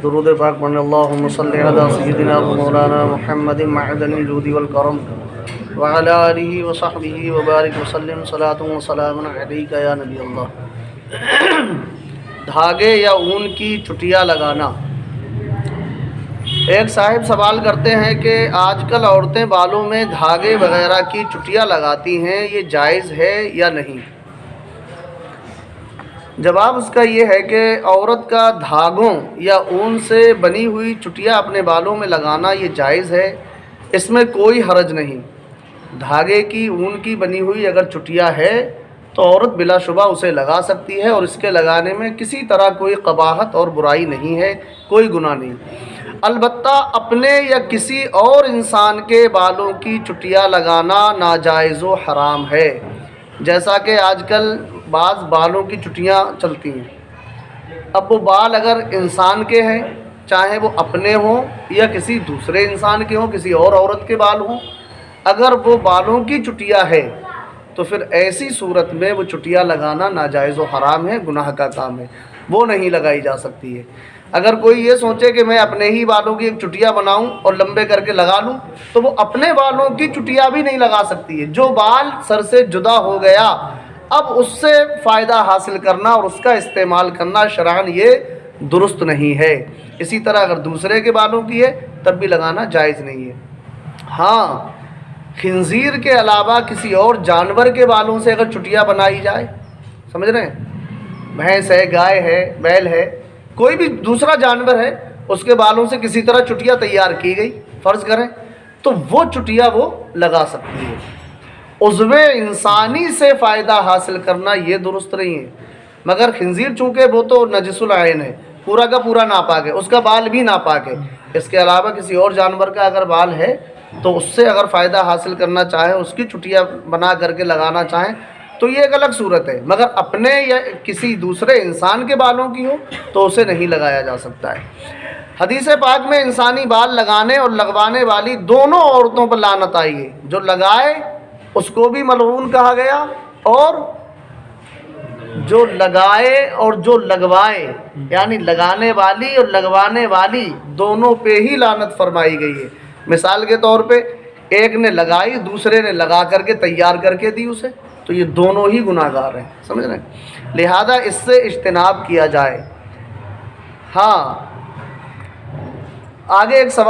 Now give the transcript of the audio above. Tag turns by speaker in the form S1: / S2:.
S1: درود پاک پڑھنے اللہم صلی علی سیدنا و مولانا محمد معدن الجود والکرم وعلی آلہ وصحبہ وبارک وسلم صلاۃ و سلام علیک یا نبی اللہ۔ دھاگے یا اون کی چٹیاں لگانا۔ ایک صاحب سوال کرتے ہیں کہ آج کل عورتیں بالوں میں دھاگے وغیرہ کی چٹیاں لگاتی ہیں، یہ جائز ہے یا نہیں؟ جواب اس کا یہ ہے کہ عورت کا دھاگوں یا اون سے بنی ہوئی چٹیاں اپنے بالوں میں لگانا یہ جائز ہے، اس میں کوئی حرج نہیں۔ دھاگے کی اون کی بنی ہوئی اگر چٹیا ہے تو عورت بلا شبہ اسے لگا سکتی ہے، اور اس کے لگانے میں کسی طرح کوئی قباحت اور برائی نہیں ہے، کوئی گناہ نہیں۔ البتہ اپنے یا کسی اور انسان کے بالوں کی چٹیاں لگانا ناجائز و حرام ہے، جیسا کہ آج کل بعض بالوں کی چٹیاں چلتی ہیں۔ اب وہ بال اگر انسان کے ہیں، چاہے وہ اپنے ہوں یا کسی دوسرے انسان کے ہوں، کسی اور عورت کے بال ہوں، اگر وہ بالوں کی چٹیا ہے تو پھر ایسی صورت میں وہ چٹیاں لگانا ناجائز و حرام ہے، گناہ کا کام ہے، وہ نہیں لگائی جا سکتی ہے۔ اگر کوئی یہ سوچے کہ میں اپنے ہی بالوں کی ایک چٹیا بناؤں اور لمبے کر کے لگا لوں تو وہ اپنے بالوں کی چٹیا بھی نہیں لگا سکتی ہے۔ جو بال سر سے جدا ہو گیا اب اس سے فائدہ حاصل کرنا اور اس کا استعمال کرنا شرعاً یہ درست نہیں ہے۔ اسی طرح اگر دوسرے کے بالوں کی ہے تب بھی لگانا جائز نہیں ہے۔ ہاں، خنزیر کے علاوہ کسی اور جانور کے بالوں سے اگر چٹیاں بنائی جائے، سمجھ رہے ہیں، بھینس ہے، گائے ہے، بیل ہے، کوئی بھی دوسرا جانور ہے، اس کے بالوں سے کسی طرح چٹیاں تیار کی گئی فرض کریں تو وہ چٹیاں وہ لگا سکتی ہے۔ عضو انسانی سے فائدہ حاصل کرنا یہ درست نہیں ہے، مگر خنزیر چونکہ وہ تو نجس العین ہے، پورا کا پورا ناپاک ہے، اس کا بال بھی ناپاک ہے۔ اس کے علاوہ کسی اور جانور کا اگر بال ہے تو اس سے اگر فائدہ حاصل کرنا چاہیں، اس کی چٹیاں بنا کر کے لگانا چاہیں تو یہ ایک الگ صورت ہے، مگر اپنے یا کسی دوسرے انسان کے بالوں کی ہو تو اسے نہیں لگایا جا سکتا ہے۔ حدیث پاک میں انسانی بال لگانے اور لگوانے والی دونوں عورتوں پر لعنت آئی ہے۔ جو لگائے اس کو بھی ملعون کہا گیا، اور جو لگائے اور جو لگوائے، یعنی لگانے والی اور لگوانے والی دونوں پہ ہی لعنت فرمائی گئی ہے۔ مثال کے طور پہ ایک نے لگائی، دوسرے نے لگا کر کے تیار کر کے دی اسے، تو یہ دونوں ہی گناہ گار ہیں، سمجھ رہے ہیں؟ لہذا اس سے اجتناب کیا جائے۔ ہاں، آگے ایک سوال